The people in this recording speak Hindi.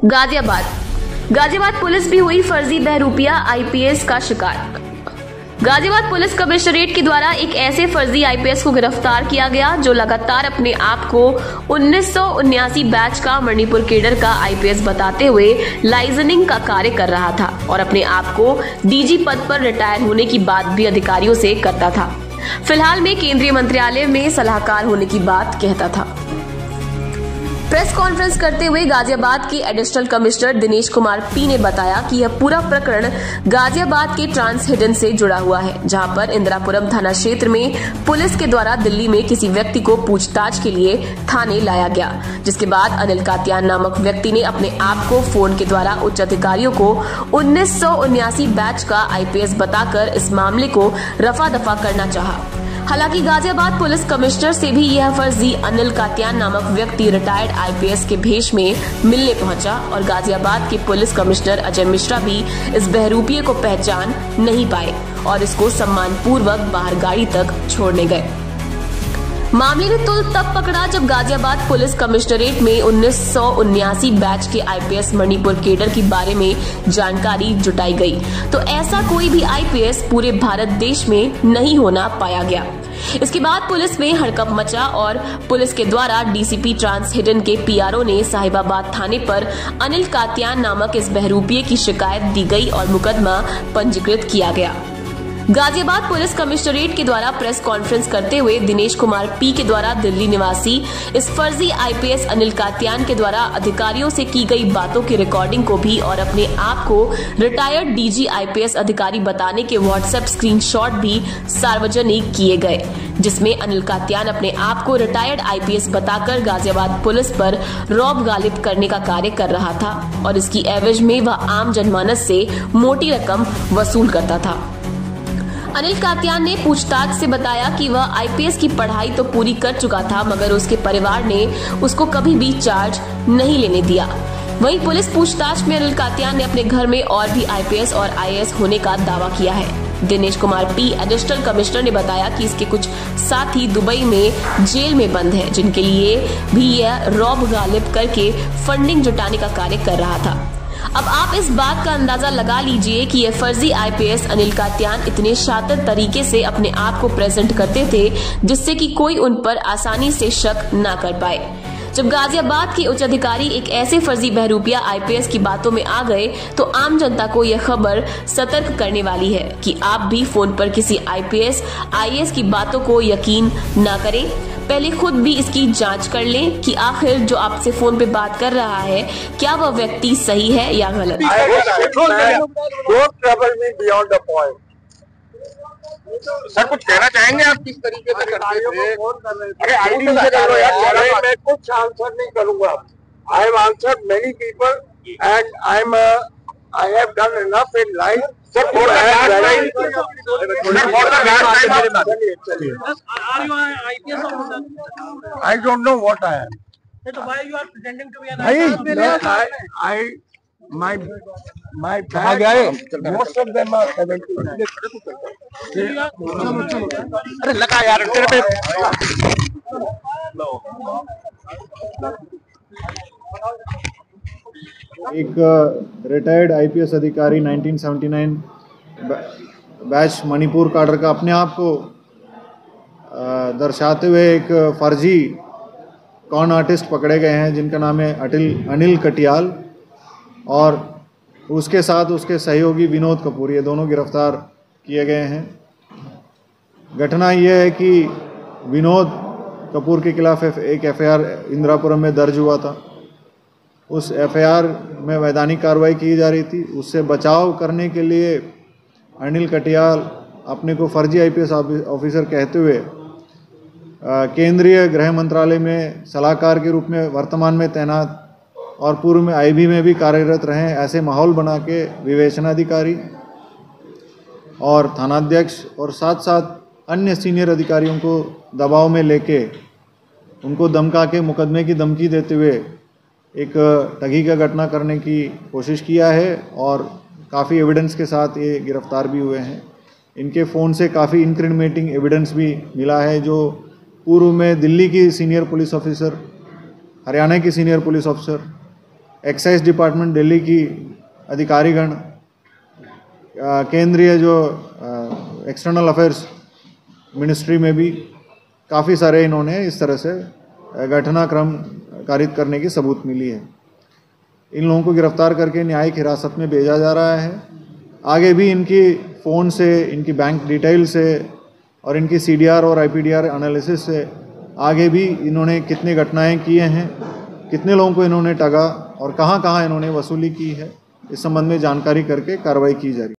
गाजियाबाद पुलिस भी हुई फर्जी बहरूपिया आईपीएस का शिकार। गाजियाबाद पुलिस कमिश्नरेट के द्वारा एक ऐसे फर्जी आईपीएस को गिरफ्तार किया गया जो लगातार अपने आप को 1979 बैच का मणिपुर केडर का आईपीएस बताते हुए लाइजनिंग का कार्य कर रहा था और अपने आप को डीजी पद पर रिटायर होने की बात भी अधिकारियों से करता था। फिलहाल में केंद्रीय मंत्रालय में सलाहकार होने की बात कहता था। प्रेस कॉन्फ्रेंस करते हुए गाजियाबाद के additional commissioner Dinesh Kumar P ने बताया कि यह पूरा प्रकरण गाजियाबाद के ट्रांस हिडन से जुड़ा हुआ है, जहां पर इंदिरापुरम थाना क्षेत्र में पुलिस के द्वारा दिल्ली में किसी व्यक्ति को पूछताछ के लिए थाने लाया गया, जिसके बाद अनिल कात्यान नामक व्यक्ति ने अपने आप को फोन के द्वारा उच्च अधिकारियों को 1979 बैच का आईपीएस बताकर इस मामले को रफा दफा करना चाहा। हालांकि गाजियाबाद पुलिस कमिश्नर से भी यह फर्जी अनिल कात्यान नामक व्यक्ति रिटायर्ड आईपीएस के भेष में मिलने पहुंचा और गाजियाबाद के पुलिस कमिश्नर अजय मिश्रा भी इस बहरूपिये को पहचान नहीं पाए और इसको सम्मानपूर्वक बाहर गाड़ी तक छोड़ने गए। मामले ने तुल तब पकड़ा जब गाजियाबाद पुलिस कमिश्नरेट में 1979 बैच के आईपीएस मणिपुर केडर के बारे में जानकारी जुटाई गई, तो ऐसा कोई भी आईपीएस पूरे भारत देश में नहीं होना पाया गया। इसके बाद पुलिस में हड़कंप मचा और पुलिस के द्वारा डीसीपी ट्रांस हिडन के पीआरओ ने साहिबाबाद थाने पर अनिल कात्यान नामक इस बहरूपिये की शिकायत दी गई और मुकदमा पंजीकृत किया गया। गाजियाबाद पुलिस कमिश्नरेट के द्वारा प्रेस कॉन्फ्रेंस करते हुए दिनेश कुमार पी के द्वारा दिल्ली निवासी इस फर्जी आईपीएस अनिल कात्यान के द्वारा अधिकारियों से की गई बातों की रिकॉर्डिंग को भी और अपने आप को रिटायर्ड डीजी आईपीएस अधिकारी बताने के व्हाट्सएप स्क्रीनशॉट भी सार्वजनिक किए गए, जिसमें अनिल कात्यान अपने आप को रिटायर्ड आईपीएस बताकर गाजियाबाद पुलिस पर रौब गालिब करने का कार्य कर रहा था और इसकी एवज में वह आम जनमानस से मोटी रकम वसूल करता था। अनिल कात्यान ने पूछताछ से बताया कि वह आईपीएस की पढ़ाई तो पूरी कर चुका था, मगर उसके परिवार ने उसको कभी भी चार्ज नहीं लेने दिया। वहीं पुलिस पूछताछ में अनिल कात्यान ने अपने घर में और भी आईपीएस और आईएएस होने का दावा किया है। Dinesh Kumar P additional commissioner ने बताया कि इसके कुछ साथी दुबई में जेल में बंद हैं, जिनके लिए भी यह रौब गालिब करके फंडिंग जुटाने का कार्य कर रहा था। अब आप इस बात का अंदाजा लगा लीजिए कि ये फर्जी आईपीएस अनिल कात्यान इतने शातिर तरीके से अपने आप को प्रेजेंट करते थे जिससे कि कोई उन पर आसानी से शक न कर पाए। जब गाजियाबाद के उच्च अधिकारी एक ऐसे फर्जी बहरूपिया आईपीएस की बातों में आ गए तो आम जनता को यह खबर सतर्क करने वाली है कि आप भी फोन पर किसी आईपीएस आईएएस की बातों को यकीन न करें। पहले खुद भी इसकी जांच कर लें कि आखिर जो आपसे फोन पे बात कर रहा है क्या वह व्यक्ति सही है या गलत। सर कुछ कहना चाहेंगे आप किस तरीके से करते थे? अरे आईडी से करो यार। मैं कुछ आंसर नहीं करूंगा। I have answered many people and I have done enough in life. Sir I don't know what I am. So why you are pretending to be an my bag, most of them are 70. अरे लगा यार तेरे पे। एक रिटायर्ड आईपीएस अधिकारी 1979 बैच मणिपुर काडर का अपने आप को दर्शाते हुए एक फर्जी कॉन आर्टिस्ट पकड़े गए हैं, जिनका नाम है अनिल कटियाल और उसके साथ उसके सहयोगी विनोद कपूर, ये दोनों गिरफ्तार किए गए हैं। घटना यह है कि विनोद कपूर के खिलाफ एक एफआईआर इंदिरापुरम में दर्ज हुआ था। उस एफआईआर में वैधानिक कार्रवाई की जा रही थी। उससे बचाव करने के लिए अनिल कटियाल अपने को फर्जी आईपीएस ऑफिसर कहते हुए केंद्रीय गृह मंत्रालय में सलाहकार के रूप में वर्तमान में तैनात और पूर्व में आईबी में भी कार्यरत रहे, ऐसे माहौल बना के विवेचनाधिकारी और थानाध्यक्ष और साथ साथ अन्य सीनियर अधिकारियों को दबाव में लेके उनको धमका के मुकदमे की धमकी देते हुए एक ठगी का घटना करने की कोशिश किया है और काफ़ी एविडेंस के साथ ये गिरफ्तार भी हुए हैं। इनके फ़ोन से काफ़ी इंक्रिमिनेटिंग एविडेंस भी मिला है, जो पूर्व में दिल्ली की सीनियर पुलिस ऑफिसर, हरियाणा की senior police officer excise department Delhi की अधिकारीगण, केंद्रीय जो एक्सटर्नल अफेयर्स मिनिस्ट्री में भी काफ़ी सारे इन्होंने इस तरह से घटनाक्रम कारित करने की सबूत मिली है। इन लोगों को गिरफ्तार करके न्यायिक हिरासत में भेजा जा रहा है। आगे भी इनकी फ़ोन से, इनकी बैंक डिटेल से और इनकी CDR और IPDR एनालिसिस से आगे भी इन्होंने कितनी घटनाएं किए हैं, कितने लोगों को इन्होंने ठगा और कहां-कहां इन्होंने वसूली की है, इस संबंध में जानकारी करके कार्रवाई की जा रही है।